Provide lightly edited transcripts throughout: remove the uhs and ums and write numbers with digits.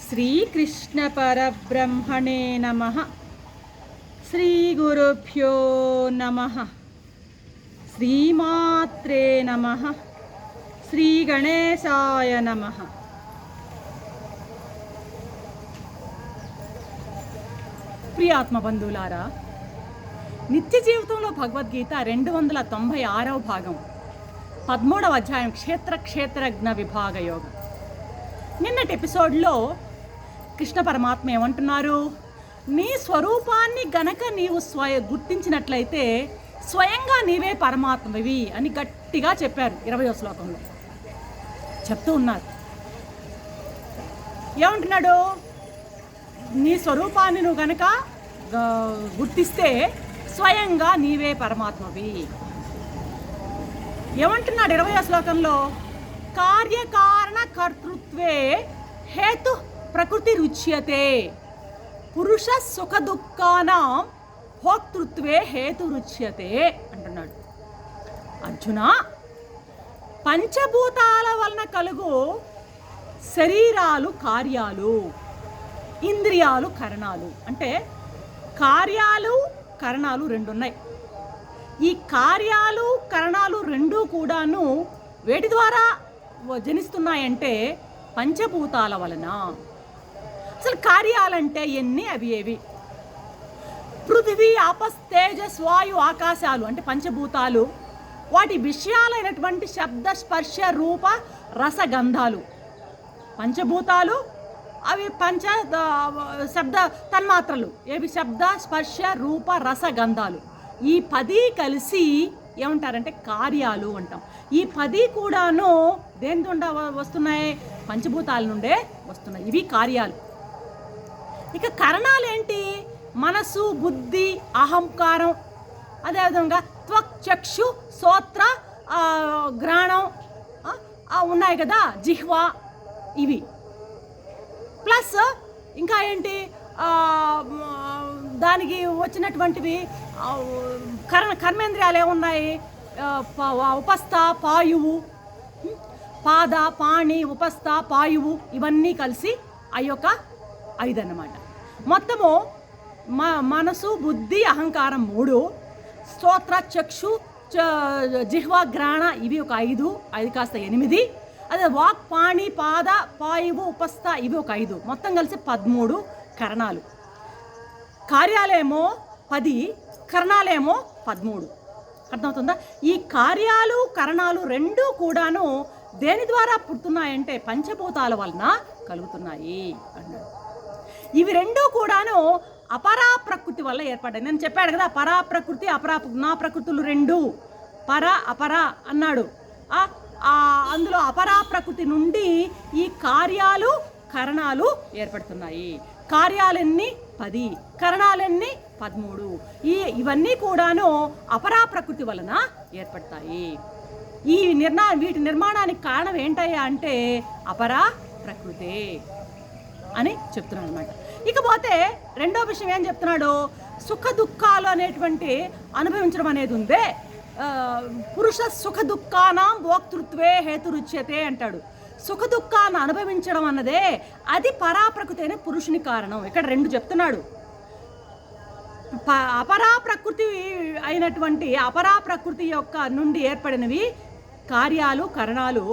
శ్రీకృష్ణ పరబ్రహ్మణే నమః. శ్రీ గురుభ్యో నమః. శ్రీమాత్రే నమః. శ్రీ గణేశాయ నమః. ప్రియాత్మబంధువులారా, నిత్య జీవితంలో భగవద్గీత 296వ భాగం 13వ అధ్యాయం క్షేత్రజ్ఞ విభాగ యోగం. నిన్నటి ఎపిసోడ్లో కృష్ణ పరమాత్మ ఏమంటున్నారు? నీ స్వరూపాన్ని గనక నీవు గుర్తించినట్లయితే స్వయంగా నీవే పరమాత్మవి అని గట్టిగా చెప్పారు 20వ శ్లోకంలో. చెప్తూ ఉన్నారు. ఏమంటున్నాడు? నీ స్వరూపాన్ని నువ్వు గనక గుర్తిస్తే స్వయంగా నీవే పరమాత్మవి. ఏమంటున్నాడు 20వ శ్లోకంలో? కార్యకారణ కర్తృత్వే హేతు ప్రకృతి రుచ్యతే, పురుష సుఖ దుఃఖానాం భోక్తృత్వే హేతు రుచ్యతే అంటున్నాడు. అర్జున, పంచభూతాల వలన కలుగు శరీరాలు కార్యాలు, ఇంద్రియాలు కరణాలు. అంటే కార్యాలు కరణాలు రెండు ఉన్నాయి. ఈ కార్యాలు కరణాలు రెండూ కూడాను వేటి ద్వారా జనిస్తున్నాయంటే పంచభూతాల వలన. అసలు కార్యాలంటే ఎన్ని? అవి ఏవి? పృథివీ, ఆపస్, తేజస్, వాయు, ఆకాశాలు అంటే పంచభూతాలు. వాటి విషయాలైనటువంటి శబ్ద, స్పర్శ, రూప, రసగంధాలు పంచభూతాలు. అవి శబ్ద తన్మాత్రలు. ఏవి? శబ్ద, స్పర్శ, రూప, రసగంధాలు. ఈ 10 కలిసి ఏమంటారంటే కార్యాలు అంటాం. ఈ 10 కూడాను దేని నుండి వస్తున్నాయి? పంచభూతాల నుండే వస్తున్నాయి. ఇవి కార్యాలు. ఇక కరణాలు ఏంటి? మనసు, బుద్ధి, అహంకారం, అదేవిధంగా త్వక్, చక్షు, శ్రోత్ర, గ్రాణం ఉన్నాయి కదా, జిహ్వ. ఇవి ప్లస్ ఇంకా ఏంటి? దానికి వచ్చినటువంటివి కర్మేంద్రియాలు ఏమున్నాయి? ఉపస్థ, పాయువు, పాద, పాణి, ఉపస్థ, పాయువు, ఇవన్నీ కలిసి ఆ యొక్క 5 అన్నమాట. మొత్తము మనసు, బుద్ధి, అహంకారం 3, స్తోత్ర, చక్షు, జిహ్వ, గ్రాణ ఇవి ఒక 5 కాస్త 8. అదే వాక్, పాణి, పాద, పాయువు, ఉపస్థ ఇవి ఒక 5, మొత్తం కలిసి 13 కరణాలు. కార్యాలేమో 10, కరణాలేమో 13. అర్థమవుతుందా? ఈ కార్యాలు కరణాలు రెండూ కూడాను దేని ద్వారా పుడుతున్నాయంటే పంచభూతాల వలన కలుగుతున్నాయి అన్నాడు. ఇవి రెండూ కూడాను అపరా ప్రకృతి వల్ల ఏర్పడ్డాయి. నేను చెప్పాడు కదా, పరా ప్రకృతి, నా ప్రకృతులు 2 పర అపర అన్నాడు. అందులో అపరా ప్రకృతి నుండి ఈ కార్యాలు కరణాలు ఏర్పడుతున్నాయి. కార్యాలన్నీ 10, కరణాలన్నీ 13. ఇవన్నీ కూడాను అపరా ప్రకృతి వలన ఏర్పడతాయి. వీటి నిర్మాణానికి కారణం ఏంటయ్యా అంటే అపరా ప్రకృతే అని చెప్తున్నాడు అనమాట. ఇకపోతే రెండో విషయం ఏం చెప్తున్నాడు? సుఖ దుఃఖాలు అనేటువంటి అనుభవించడం అనేది ఉందే, పురుష సుఖ దుఃఖానాం భోక్తృత్వే హేతురుచ్యతే అంటాడు. సుఖ దుఃఖాన్ని అనుభవించడం అన్నదే అది పరాప్రకృతి అయిన పురుషుని కారణం. ఇక్కడ 2 చెప్తున్నాడు. అపరాప్రకృతి అయినటువంటి అపరాప్రకృతి యొక్క నుండి ఏర్పడినవి కార్యాలు కరణాలు.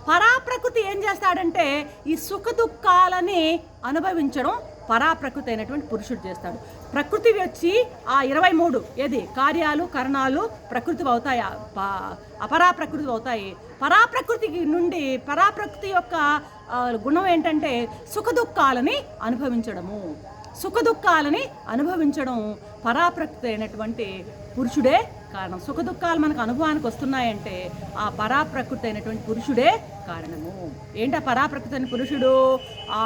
పరాప్రకృతి ఏం చేస్తాడంటే ఈ సుఖ దుఃఖాలని అనుభవించడం పరాప్రకృతి అయినటువంటి పురుషుడు చేస్తాడు. ప్రకృతి వచ్చి ఆ 23 ఏది? కార్యాలు కరణాలు ప్రకృతి అవుతాయి, అపరాప్రకృతి అవుతాయి. పరాప్రకృతికి నుండి పరాప్రకృతి యొక్క గుణం ఏంటంటే సుఖ దుఃఖాలని అనుభవించడము. సుఖ దుఃఖాలని అనుభవించడం పరాప్రకృతి అయినటువంటి పురుషుడే కారణం. సుఖ దుఃఖాలు మనకు అనుభవానికి వస్తున్నాయంటే ఆ పరాప్రకృతి అయినటువంటి పురుషుడే కారణము. ఏంటి ఆ పరాప్రకృతి అయిన పురుషుడు? ఆ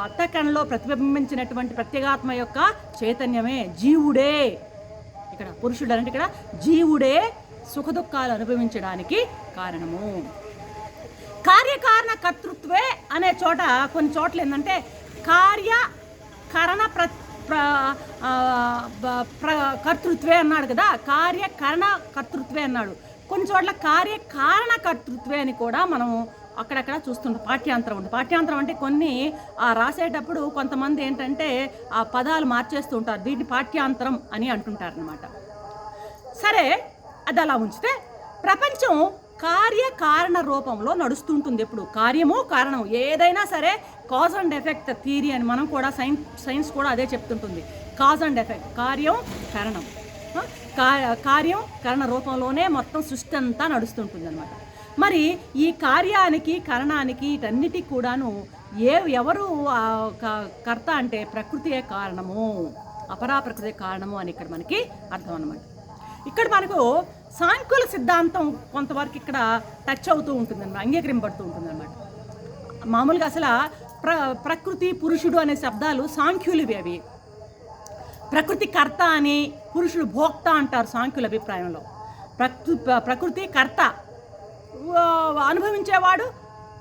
అంతఃకరణలో ప్రతిబింబించినటువంటి ప్రత్యేగాత్మ యొక్క చైతన్యమే, జీవుడే. ఇక్కడ పురుషుడు అంటే ఇక్కడ జీవుడే సుఖ దుఃఖాలు అనుభవించడానికి కారణము. కార్యకారణ కర్తృత్వే అనే చోట కొన్ని చోట్ల ఏంటంటే కార్యకరణ కర్తృత్వే అన్నాడు కదా, కార్యకరణ కర్తృత్వే అన్నాడు. కొన్ని చోట్ల కార్యకారణ కర్తృత్వే అని కూడా మనం అక్కడక్కడ చూస్తుంటాం. పాఠ్యాంతరం ఉంది. పాఠ్యాంతరం అంటే కొన్ని రాసేటప్పుడు కొంతమంది ఏంటంటే ఆ పదాలు మార్చేస్తూ ఉంటారు. దీన్ని పాఠ్యాంతరం అని అంటుంటారనమాట. సరే, అది అలా ఉంచితే ప్రపంచం కార్యకారణ రూపంలో నడుస్తుంటుంది. ఎప్పుడు కార్యము కారణం ఏదైనా సరే కాజ్ అండ్ ఎఫెక్ట్ థియరీ అని మనం కూడా సైన్స్ కూడా అదే చెప్తుంటుంది. కాజ్ అండ్ ఎఫెక్ట్, కార్యం కారణం, కార్యం కారణ రూపంలోనే మొత్తం సృష్టి అంతా నడుస్తుంటుంది అనమాట. మరి ఈ కార్యానికి కారణానికి వీటన్నిటికి కూడాను ఎవరు కర్త అంటే ప్రకృతియే కారణము, అపరా ప్రకృతి కారణము అని ఇక్కడ మనకి అర్థం అన్నమాట. ఇక్కడ మనకు సాంఖ్యుల సిద్ధాంతం కొంతవరకు ఇక్కడ టచ్ అవుతూ ఉంటుందన్నమాట, అంగీకరింపబడుతూ ఉంటుందన్నమాట. మామూలుగా అసలు ప్రకృతి పురుషుడు అనే శబ్దాలు సాంఖ్యులవి. అవి ప్రకృతి కర్త అని, పురుషుడు భోక్త అంటారు సాంఖ్యుల అభిప్రాయంలో. ప్రకృతి కర్త, అనుభవించేవాడు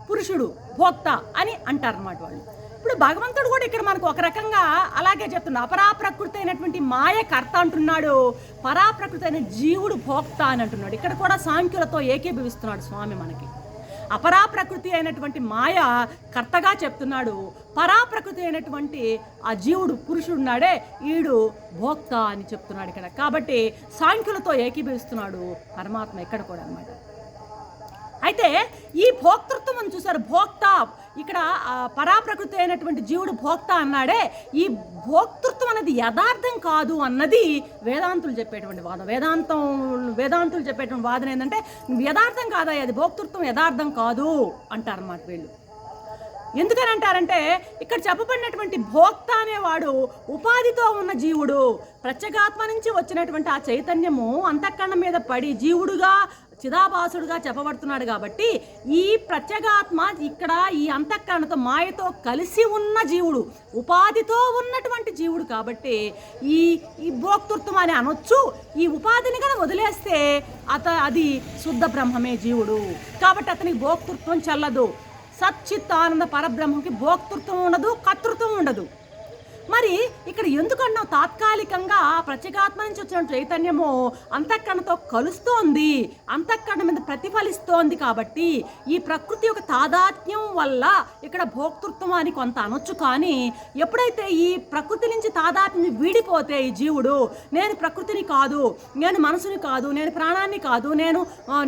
పురుషుడు భోక్త అని అంటారు అన్నమాట వాళ్ళు. ఇప్పుడు భగవంతుడు కూడా ఇక్కడ మనకు ఒక రకంగా అలాగే చెప్తున్నాడు. అపరాప్రకృతి అయినటువంటి మాయ కర్త అంటున్నాడు, పరాప్రకృతి అయిన జీవుడు భోక్త అని అంటున్నాడు. ఇక్కడ కూడా సాంఖ్యులతో ఏకీభవిస్తున్నాడు స్వామి మనకి. అపరాప్రకృతి అయినటువంటి మాయ కర్తగా చెప్తున్నాడు, పరాప్రకృతి అయినటువంటి ఆ జీవుడు పురుషుడున్నాడే ఈడు భోక్త అని చెప్తున్నాడు ఇక్కడ. కాబట్టి సాంఖ్యులతో ఏకీభవిస్తున్నాడు పరమాత్మ ఇక్కడ కూడా అన్నమాట. అయితే ఈ భోక్తృత్వం అని చూసారు, భోక్త ఇక్కడ పరాప్రకృతి అయినటువంటి జీవుడు భోక్త అన్నాడే, ఈ భోక్తృత్వం అనేది యథార్థం కాదు అన్నది వేదాంతులు చెప్పేటువంటి వాదం. వేదాంతులు చెప్పేటువంటి వాదన ఏంటంటే యథార్థం కాదా, అది భోక్తృత్వం యథార్థం కాదు అంటారన్నమాట వీళ్ళు. ఎందుకని అంటారంటే ఇక్కడ చెప్పబడినటువంటి భోక్త అనేవాడు ఉపాధితో ఉన్న జీవుడు, ప్రత్యేగాత్మ నుంచి వచ్చినటువంటి ఆ చైతన్యము అంతఃకరణం మీద పడి జీవుడుగా చిదాభాసుడుగా చెప్పబడుతున్నాడు. కాబట్టి ఈ ప్రత్యేగాత్మ ఇక్కడ ఈ అంతఃకరణతో మాయతో కలిసి ఉన్న జీవుడు, ఉపాధితో ఉన్నటువంటి జీవుడు. కాబట్టి ఈ భోక్తృత్వం అని అనొచ్చు. ఈ ఉపాధిని కనుక వదిలేస్తే అది శుద్ధ బ్రహ్మమే జీవుడు. కాబట్టి అతనికి భోక్తృత్వం చెల్లదు. సచ్చిత్తానంద పరబ్రహ్మకి భోక్తృత్వం ఉండదు, కర్తృత్వం ఉండదు. మరి ఇక్కడ ఎందుకన్నా తాత్కాలికంగా ప్రత్యేగాత్మ నుంచి వచ్చిన చైతన్యము అంతఃకరణతో కలుస్తోంది, అంతఃకరణ మీద ప్రతిఫలిస్తోంది. కాబట్టి ఈ ప్రకృతి యొక్క తాదాత్మ్యం వల్ల ఇక్కడ భోక్తృత్వం అని కొంత అనొచ్చు. కానీ ఎప్పుడైతే ఈ ప్రకృతి నుంచి తాదాత్మ్యం వీడిపోతే ఈ జీవుడు నేను ప్రకృతిని కాదు, నేను మనసుని కాదు, నేను ప్రాణాన్ని కాదు,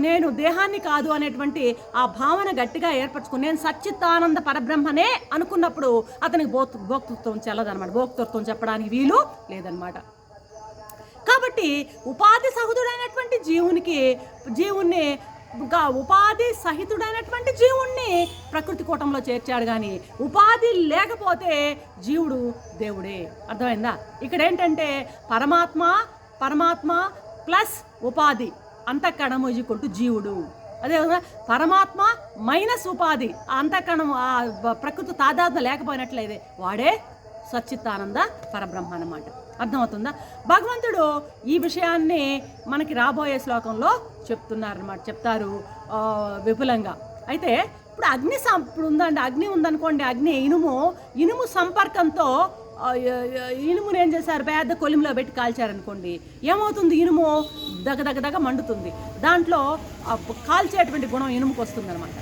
నేను దేహాన్ని కాదు అనేటువంటి ఆ భావన గట్టిగా ఏర్పరచుకుని నేను సచ్చిత్తానంద పరబ్రహ్మనే అనుకున్నప్పుడు అతనికి భోక్తృత్వం చెల్లదనమాట. భోక్తృత్వం చెప్పడానికి వీలు లేదనమాట. కాబట్టి ఉపాధి సహితుడైనటువంటి జీవుణ్ణి ఉపాధి సహితుడైనటువంటి జీవుణ్ణి ప్రకృతి కూటంలో చేర్చాడు. కానీ ఉపాధి లేకపోతే జీవుడు దేవుడే. అర్థమైందా? ఇక్కడ ఏంటంటే పరమాత్మ ప్లస్ ఉపాధి అంతఃకరణము ఈక్వల్ టు జీవుడు. అదేవిధంగా పరమాత్మ మైనస్ ఉపాధి అంతఃకరణం ప్రకృతి తాదాత్మ్యం లేకపోయినట్లయితే వాడే సచ్చిత్తానంద పరబ్రహ్మ అన్నమాట. అర్థమవుతుందా? భగవంతుడు ఈ విషయాన్ని మనకి రాబోయే శ్లోకంలో చెప్తారు విపులంగా. అయితే ఇప్పుడు ఇప్పుడు ఉందండి, అగ్ని ఉందనుకోండి, అగ్ని ఇనుము సంపర్కంతో ఇనుమును ఏం చేశారు, పెద్ద కొలిమిలో పెట్టి కాల్చారనుకోండి, ఏమవుతుంది? ఇనుము దగ్గ మండుతుంది. దాంట్లో కాల్చేటువంటి గుణం ఇనుముకి వస్తుంది అనమాట.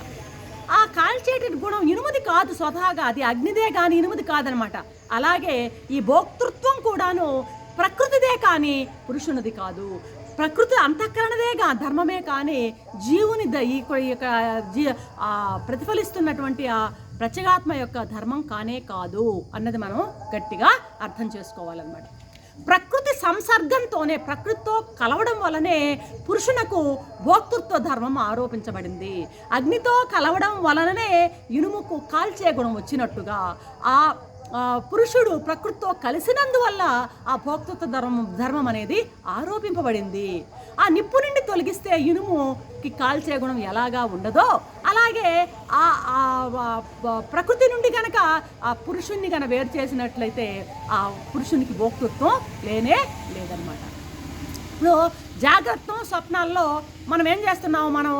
ఆ కాల్చేటి గుణం ఇనుముది కాదు స్వతహాగా, అది అగ్నిదే కానీ ఇనుముది కాదనమాట. అలాగే ఈ భోక్తృత్వం కూడాను ప్రకృతిదే కానీ పురుషునిది కాదు. ప్రకృతి అంతఃకరణదే ధర్మమే కానీ జీవుని ప్రతిఫలిస్తున్నటువంటి ఆ ప్రత్యేగాత్మ యొక్క ధర్మం కానే కాదు అన్నది మనం గట్టిగా అర్థం చేసుకోవాలన్నమాట. ప్రకృతి సంసర్గంతోనే, ప్రకృతితో కలవడం వలనే పురుషునకు భోక్తృత్వ ధర్మం ఆరోపించబడింది. అగ్నితో కలవడం వలననే ఇనుముకు కాల్చే గుణం వచ్చినట్టుగా ఆ పురుషుడు ప్రకృతితో కలిసినందువల్ల ఆ భోక్తృత్వ ధర్మం అనేది ఆరోపింపబడింది. ఆ నిప్పు నుండి తొలగిస్తే ఇనుముకి కాల్చే గుణం ఎలాగా ఉండదో అలాగే ఆ ప్రకృతి నుండి కనుక ఆ పురుషుణ్ణి కనుక వేరు చేసినట్లయితే ఆ పురుషునికి భోక్తృత్వం లేదనమాట. ఇప్పుడు జాగ్రత్త స్వప్నాల్లో మనం ఏం చేస్తున్నాము, మనం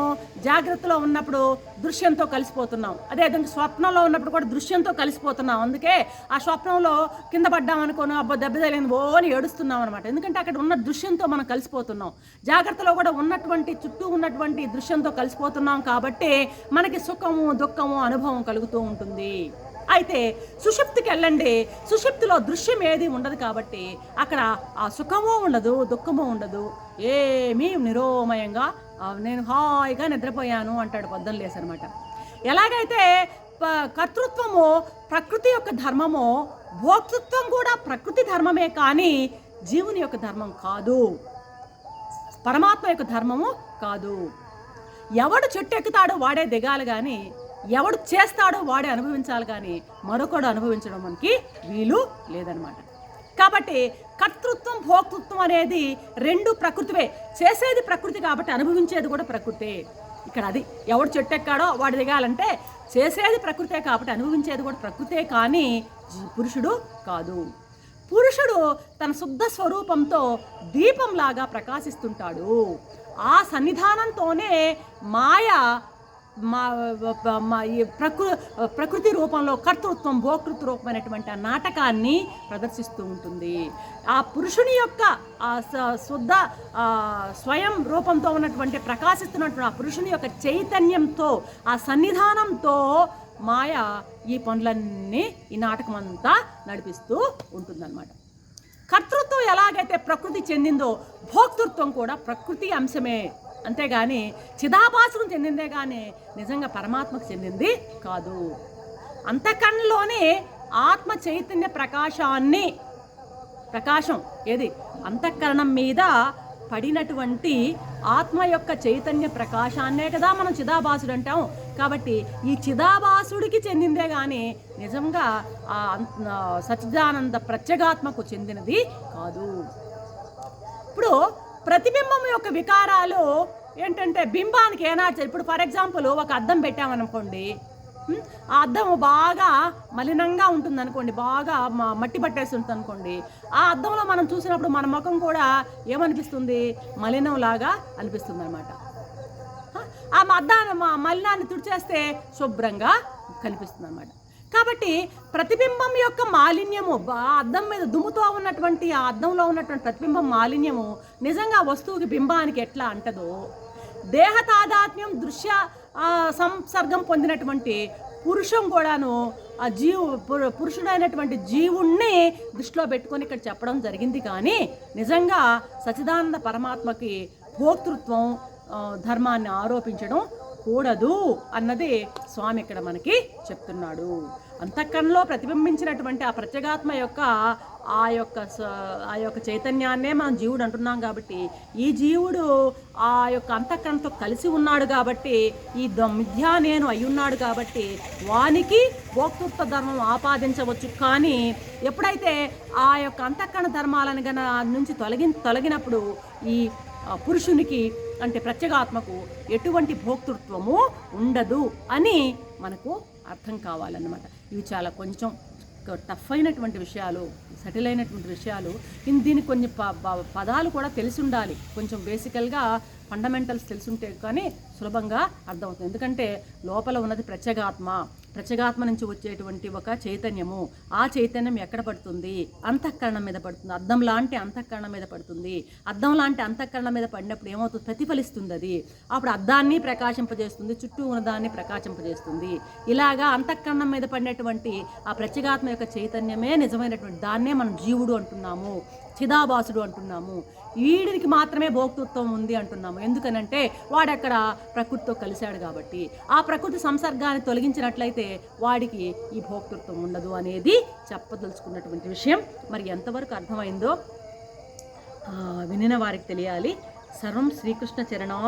జాగ్రత్తలో ఉన్నప్పుడు దృశ్యంతో కలిసిపోతున్నాం. అదేవిధంగా స్వప్నంలో ఉన్నప్పుడు కూడా దృశ్యంతో కలిసిపోతున్నాం. అందుకే ఆ స్వప్నంలో కింద పడ్డామనుకోను, అబ్బో దెబ్బ తగిలింది ఓ అని ఏడుస్తున్నాం అనమాట. ఎందుకంటే అక్కడ ఉన్న దృశ్యంతో మనం కలిసిపోతున్నాం. జాగ్రత్తలో కూడా ఉన్నటువంటి చుట్టూ ఉన్నటువంటి దృశ్యంతో కలిసిపోతున్నాం కాబట్టి మనకి సుఖము దుఃఖము అనుభవం కలుగుతూ ఉంటుంది. అయితే సుషుప్తికి వెళ్ళండి, సుషుప్తిలో దృశ్యం ఏది ఉండదు కాబట్టి అక్కడ ఆ సుఖము ఉండదు, దుఃఖము ఉండదు, ఏమీ నిరోమయంగా నేను హాయిగా నిద్రపోయాను అంటాడు పొద్దున్న లేసి అనమాట. ఎలాగైతే కర్తృత్వము ప్రకృతి యొక్క ధర్మమో, భోక్తృత్వం కూడా ప్రకృతి ధర్మమే కానీ జీవుని యొక్క ధర్మం కాదు, పరమాత్మ యొక్క ధర్మము కాదు. ఎవడు చెట్టు ఎక్కుతాడో వాడే దిగాలి కానీ ఎవడు చేస్తాడో వాడే అనుభవించాలి కానీ మరొకడు అనుభవించడం మనకి వీలు లేదనమాట. కాబట్టి కర్తృత్వం భోక్తృత్వం అనేది రెండు ప్రకృతివే. చేసేది ప్రకృతి కాబట్టి అనుభవించేది కూడా ప్రకృతే. ఇక్కడ అది ఎవడు చెట్టు ఎక్కాడో వాడు దిగాలంటే చేసేది ప్రకృతే కాబట్టి అనుభవించేది కూడా ప్రకృతే కానీ పురుషుడు కాదు. పురుషుడు తన శుద్ధ స్వరూపంతో దీపంలాగా ప్రకాశిస్తుంటాడు. ఆ సన్నిధానంతోనే మాయ ప్రకృతి రూపంలో కర్తృత్వం భోక్తృత్వ రూపమైనటువంటి ఆ నాటకాన్ని ప్రదర్శిస్తూ ఉంటుంది. ఆ పురుషుని యొక్క ఆ శుద్ధ స్వయం రూపంతో ఉన్నటువంటి ప్రకాశిస్తున్నటువంటి ఆ పురుషుని యొక్క చైతన్యంతో ఆ సన్నిధానంతో మాయ ఈ పనులన్నీ ఈ నాటకం అంతా నడిపిస్తూ ఉంటుందన్నమాట. కర్తృత్వం ఎలాగైతే ప్రకృతి చెందిందో భోక్తృత్వం కూడా ప్రకృతి అంశమే, అంతేగాని చిదాభాసుకు చెందిందే కానీ నిజంగా పరమాత్మకు చెందింది కాదు. అంతఃకరణలోనే ఆత్మ చైతన్య ప్రకాశం ఏది అంతఃకరణం మీద పడినటువంటి ఆత్మ యొక్క చైతన్య ప్రకాశాన్నే కదా మనం చిదాభాసుడు అంటాం. కాబట్టి ఈ చిదాభాసుడికి చెందిందే కానీ నిజంగా ఆ సచ్చిదానంద ప్రత్యేగాత్మకు చెందినది కాదు. ఇప్పుడు ప్రతిబింబం యొక్క వికారాలు ఏంటంటే బింబానికి ఏనాడు, ఇప్పుడు ఫర్ ఎగ్జాంపుల్ ఒక అద్దం పెట్టామనుకోండి, ఆ అద్దం బాగా మలినంగా ఉంటుంది అనుకోండి, బాగా మట్టి పట్టేసి ఉంటుంది అనుకోండి, ఆ అద్దంలో మనం చూసినప్పుడు మన ముఖం కూడా ఏమనిపిస్తుంది, మలినంలాగా అనిపిస్తుంది అనమాట. ఆ అద్దాన్ని మలినాన్ని తుడిచేస్తే శుభ్రంగా కనిపిస్తుంది అనమాట. కాబట్టి ప్రతిబింబం యొక్క మాలిన్యము, అద్దం మీద దుమ్ముతో ఉన్నటువంటి ఆ అద్దంలో ఉన్నటువంటి ప్రతిబింబం మాలిన్యము నిజంగా వస్తువుకి బింబానికి ఎట్లా అంటదో, దేహ తాదాత్మ్యం దృశ్య సంసర్గం పొందినటువంటి పురుషం కూడాను ఆ పురుషుడైనటువంటి జీవుణ్ణి దృష్టిలో పెట్టుకొని ఇక్కడ చెప్పడం జరిగింది. కానీ నిజంగా సచ్చిదానంద పరమాత్మకి భోక్తృత్వం ధర్మాన్ని ఆరోపించడం కూడదు అన్నది స్వామి ఇక్కడ మనకి చెప్తున్నాడు. అంతఃకరణలో ప్రతిబింబించినటువంటి ఆ ప్రత్యేగాత్మ యొక్క ఆ యొక్క చైతన్యాన్నే మనం జీవుడు అంటున్నాం. కాబట్టి ఈ జీవుడు ఆ యొక్క అంతఃకరణతో కలిసి ఉన్నాడు కాబట్టి ఈ మిథ్యా నేను అయ్యున్నాడు కాబట్టి వానికి భోక్తృత్వ ధర్మం ఆపాదించవచ్చు. కానీ ఎప్పుడైతే ఆ యొక్క అంతఃకరణ ధర్మాలను నుంచి తొలగినప్పుడు ఈ పురుషునికి అంటే ప్రత్యేగాత్మకు ఎటువంటి భోక్తృత్వము ఉండదు అని మనకు అర్థం కావాలన్నమాట. ఇవి చాలా కొంచెం టఫ్ అయినటువంటి విషయాలు, సెటిల్ అయినటువంటి విషయాలు. దీనికి కొన్ని పదాలు కూడా తెలిసి ఉండాలి, కొంచెం బేసికల్గా ఫండమెంటల్స్ తెలుసుంటే కానీ సులభంగా అర్థమవుతుంది. ఎందుకంటే లోపల ఉన్నది ప్రత్యేగాత్మ నుంచి వచ్చేటువంటి ఒక చైతన్యము. ఆ చైతన్యం ఎక్కడ పడుతుంది, అంతఃకరణం మీద పడుతుంది. అద్దం లాంటి అంతఃకరణం మీద పడుతుంది. అద్దం లాంటి అంతఃకరణం మీద పడినప్పుడు ఏమవుతుంది, ప్రతిఫలిస్తుంది. అది అప్పుడు అద్దాన్ని ప్రకాశింపజేస్తుంది, చుట్టూ ఉన్నదాన్ని ప్రకాశింపజేస్తుంది. ఇలాగా అంతఃకరణం మీద పడినటువంటి ఆ ప్రత్యేగాత్మ యొక్క చైతన్యమే నిజమైనటువంటి దాన్నే మనం జీవుడు అంటున్నాము, చిదాభాసుడు అంటున్నాము. వీడికి మాత్రమే భోక్తృత్వం ఉంది అంటున్నాము. ఎందుకనంటే వాడక్కడ ప్రకృతితో కలిశాడు కాబట్టి. ఆ ప్రకృతి సంసర్గాన్ని తొలగించినట్లయితే వాడికి ఈ భోక్తృత్వం ఉండదు అనేది చెప్పదలుచుకున్నటువంటి విషయం. మరి ఎంతవరకు అర్థమైందో వినిన వారికి తెలియాలి. సర్వం శ్రీకృష్ణ చరణం.